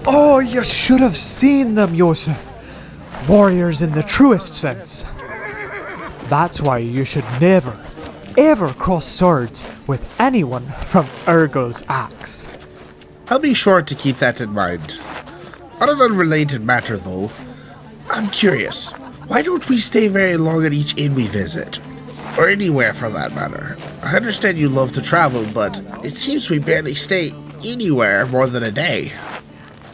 Oh, you should have seen them, Yosef. Warriors in the truest sense. That's why you should never, ever cross swords with anyone from Urgel's axe. I'll be sure to keep that in mind. On an unrelated matter, though, I'm curious. Why don't we stay very long at each inn we visit? Or anywhere, for that matter. I understand you love to travel, but it seems we barely stay anywhere more than a day.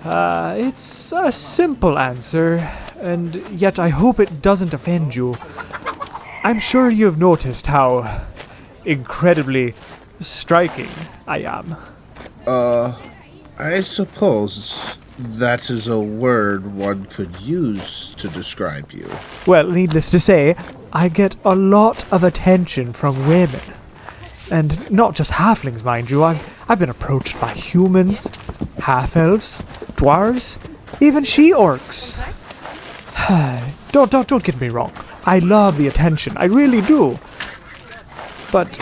It's a simple answer, and yet I hope it doesn't offend you. I'm sure you've noticed how incredibly striking I am. I suppose that is a word one could use to describe you. Well, needless to say, I get a lot of attention from women. And not just halflings, mind you. I've been approached by humans, half-elves, dwarves, even she-orcs. Don't get me wrong. I love the attention, I really do. But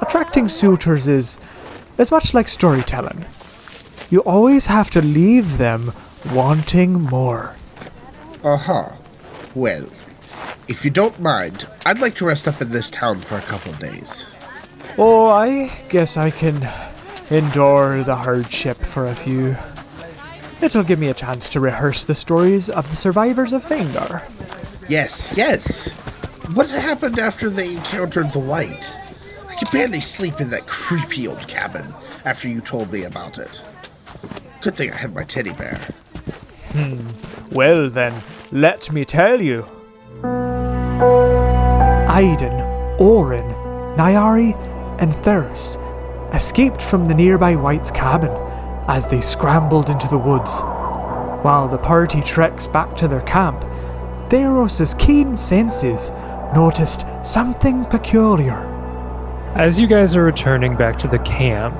attracting suitors is much like storytelling. You always have to leave them wanting more. Uh-huh. Well, if you don't mind, I'd like to rest up in this town for a couple days. Oh, I guess I can endure the hardship for a few. It'll give me a chance to rehearse the stories of the survivors of Phaendar. Yes. What happened after they encountered the White? I could barely sleep in that creepy old cabin after you told me about it. Good thing I had my teddy bear. Well then, let me tell you. Aiden, Orin, Nyari, and Theris escaped from the nearby White's cabin as they scrambled into the woods. While the party treks back to their camp, Theros' keen senses noticed something peculiar. As you guys are returning back to the camp,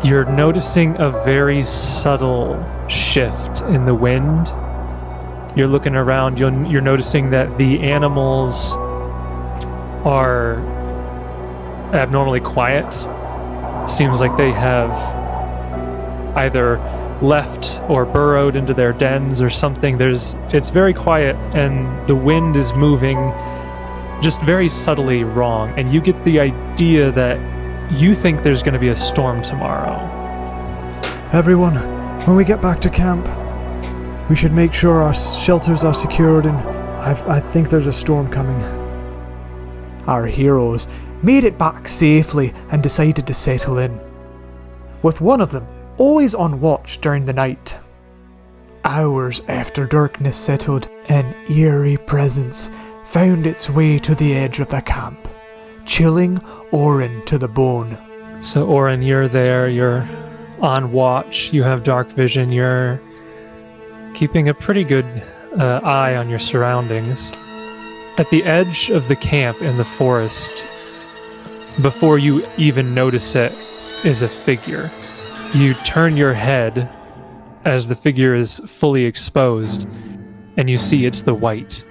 you're noticing a very subtle shift in the wind. You're looking around, you're noticing that the animals are abnormally quiet. Seems like they have either left or burrowed into their dens or something. It's very quiet, and the wind is moving just very subtly wrong, and you get the idea that you think there's going to be a storm tomorrow. Everyone, when we get back to camp, we should make sure our shelters are secured, and I think there's a storm coming. Our heroes made it back safely and decided to settle in, with one of them always on watch during the night. Hours after darkness settled, an eerie presence found its way to the edge of the camp, chilling Orin to the bone. So Orin, you're there, you're on watch, you have dark vision, you're keeping a pretty good eye on your surroundings. At the edge of the camp in the forest, before you even notice it, is a figure. You turn your head as the figure is fully exposed, and you see it's the White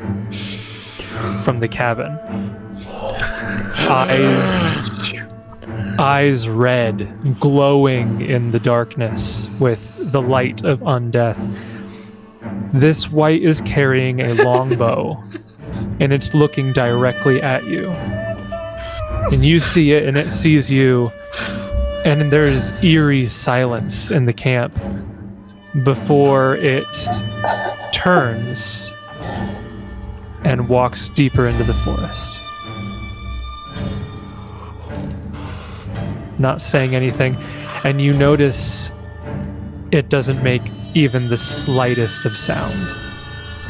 from the cabin. Eyes red, glowing in the darkness with the light of undeath. This White is carrying a longbow, and it's looking directly at you. And you see it, and it sees you, and there's eerie silence in the camp before it turns and walks deeper into the forest. Not saying anything, and you notice it doesn't make even the slightest of sound.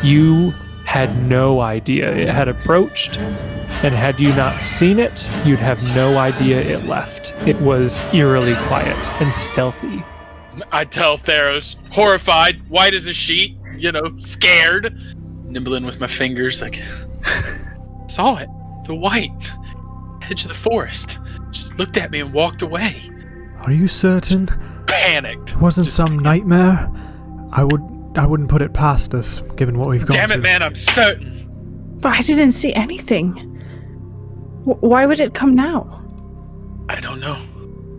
You had no idea it had approached, and had you not seen it, you'd have no idea it left. It was eerily quiet and stealthy. I tell Theros, horrified, white as a sheet, scared, nibbling with my fingers, like, saw it, the White, edge of the forest, just looked at me and walked away. Are you certain? Panicked. It wasn't just some nightmare? I wouldn't put it past us, given what we've gone through. Damn it, man, I'm certain. But I didn't see anything. Why would it come now? I don't know.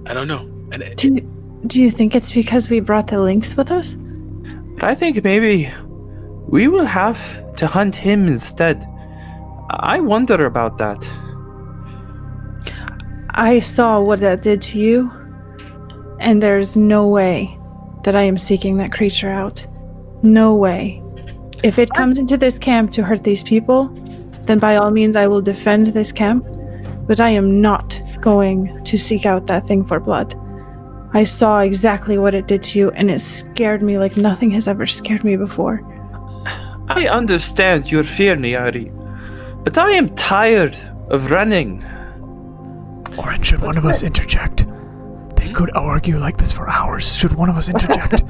And Do you think it's because we brought the lynx with us? But I think maybe we will have to hunt him instead. I wonder about that. I saw what that did to you, and there's no way that I am seeking that creature out. No way. If it comes into this camp to hurt these people, then by all means I will defend this camp, but I am not going to seek out that thing for blood. I saw exactly what it did to you, and it scared me like nothing has ever scared me before. I understand your fear, Niari, but I am tired of running. Oren, should one of us interject? They could argue like this for hours. Should one of us interject?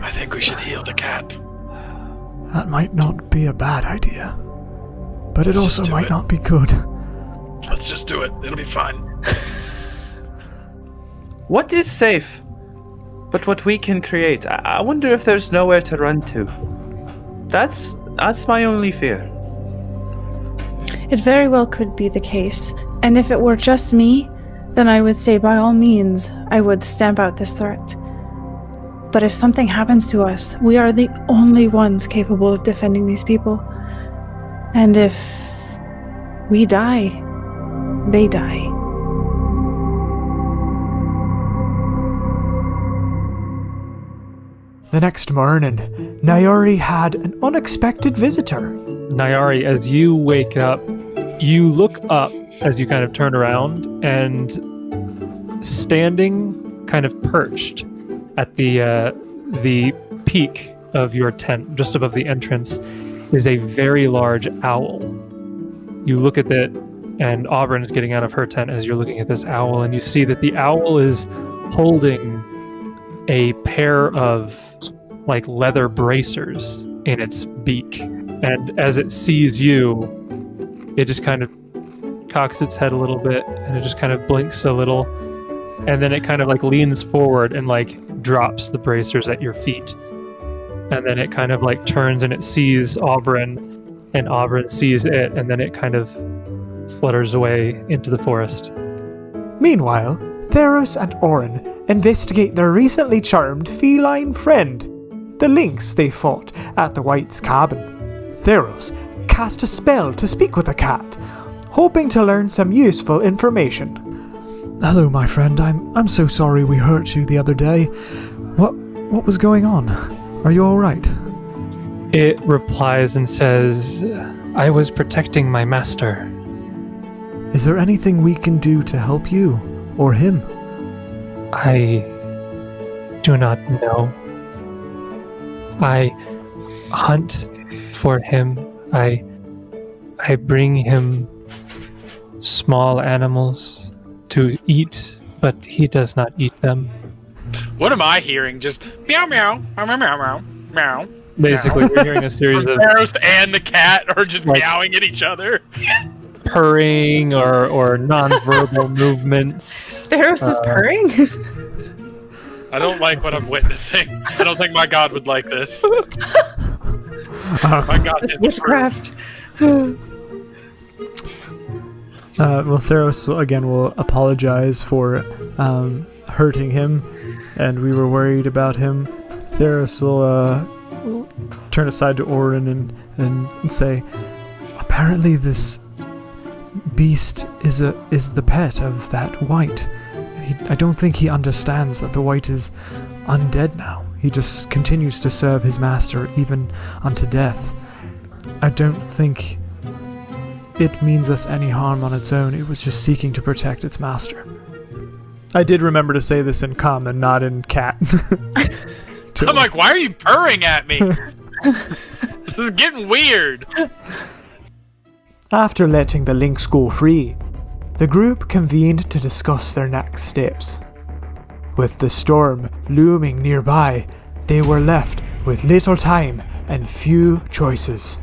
I think we should heal the cat. That might not be a bad idea. But it Let's also just do might it. not be good. Let's just do it. It'll be fine. What is safe? But what we can create. I wonder if there's nowhere to run to. That's my only fear. It very well could be the case, and if it were just me, then I would say by all means I would stamp out this threat. But if something happens to us, we are the only ones capable of defending these people. And if we die, they die. The next morning, Nayori had an unexpected visitor. Nayari, as you wake up, you look up as you kind of turn around, and standing kind of perched at the peak of your tent, just above the entrance, is a very large owl. You look at it, and Auburn is getting out of her tent as you're looking at this owl, and you see that the owl is holding a pair of like leather bracers in its beak. And as it sees you, it just kind of cocks its head a little bit, and it just kind of blinks a little, and then it kind of like leans forward and like drops the bracers at your feet. And then it kind of like turns and it sees Auburn, and Auburn sees it, and then it kind of flutters away into the forest. Meanwhile, Theros and Oren investigate their recently charmed feline friend, the lynx they fought at the White's cabin. Theros cast a spell to speak with the cat, hoping to learn some useful information. Hello, my friend. I'm so sorry we hurt you the other day. What was going on? Are you all right? It replies and says, "I was protecting my master." Is there anything we can do to help you or him? I do not know. I hunt for him. I bring him small animals to eat, but he does not eat them. What am I hearing? Just meow meow meow meow meow meow. Basically, we're hearing a series of Theros and the cat are just Like- meowing at each other. purring or non-verbal movements. Theros is purring? I don't like what I'm witnessing. I don't think my god would like this. My god is Witchcraft. Well, Theros will apologize for hurting him, and we were worried about him. Theros will turn aside to Orin and say, apparently this beast is the pet of that White. I don't think he understands that the White is undead now. He just continues to serve his master even unto death. I don't think it means us any harm on its own. It was just seeking to protect its master. I did remember to say this in common, not in cat. I'm like, why are you purring at me? This is getting weird. After letting the lynx go free, the group convened to discuss their next steps. With the storm looming nearby, they were left with little time and few choices.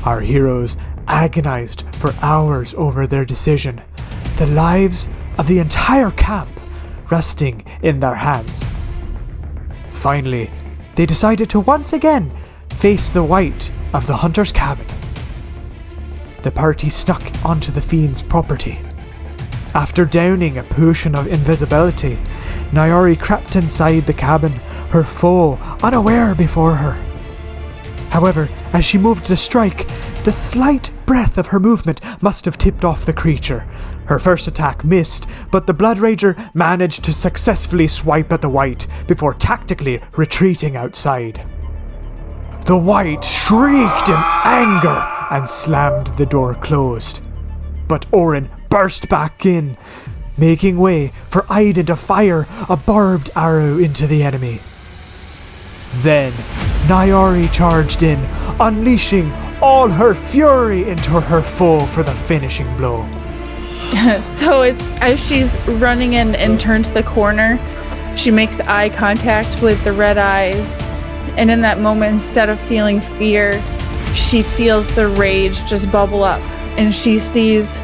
Our heroes agonized for hours over their decision, the lives of the entire camp resting in their hands. Finally, they decided to once again face the White of the hunter's cabin. The party snuck onto the fiend's property. After downing a potion of invisibility, Nyari crept inside the cabin, her foe unaware before her. However, as she moved to strike, the slight breath of her movement must have tipped off the creature. Her first attack missed, but the Blood Rager managed to successfully swipe at the White before tactically retreating outside. The White shrieked in anger and slammed the door closed. But Orin burst back in, making way for Aiden to fire a barbed arrow into the enemy. Then, Nyari charged in, unleashing all her fury into her foe for the finishing blow. So it's as she's running in and turns the corner, she makes eye contact with the red eyes, and in that moment, instead of feeling fear, she feels the rage just bubble up, and she sees,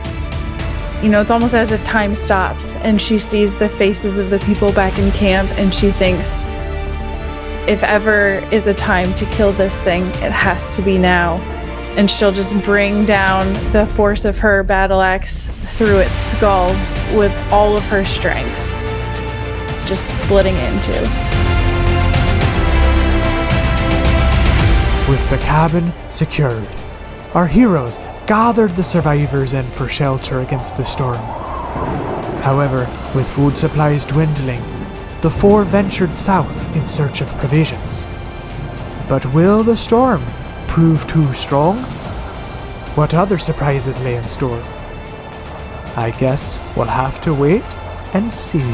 it's almost as if time stops, and she sees the faces of the people back in camp, and she thinks, if ever is a time to kill this thing, it has to be now. And she'll just bring down the force of her battle axe through its skull with all of her strength, just splitting it in two. With the cabin secured, our heroes gathered the survivors in for shelter against the storm. However, with food supplies dwindling, the four ventured south in search of provisions. But will the storm prove too strong? What other surprises lay in store? I guess we'll have to wait and see.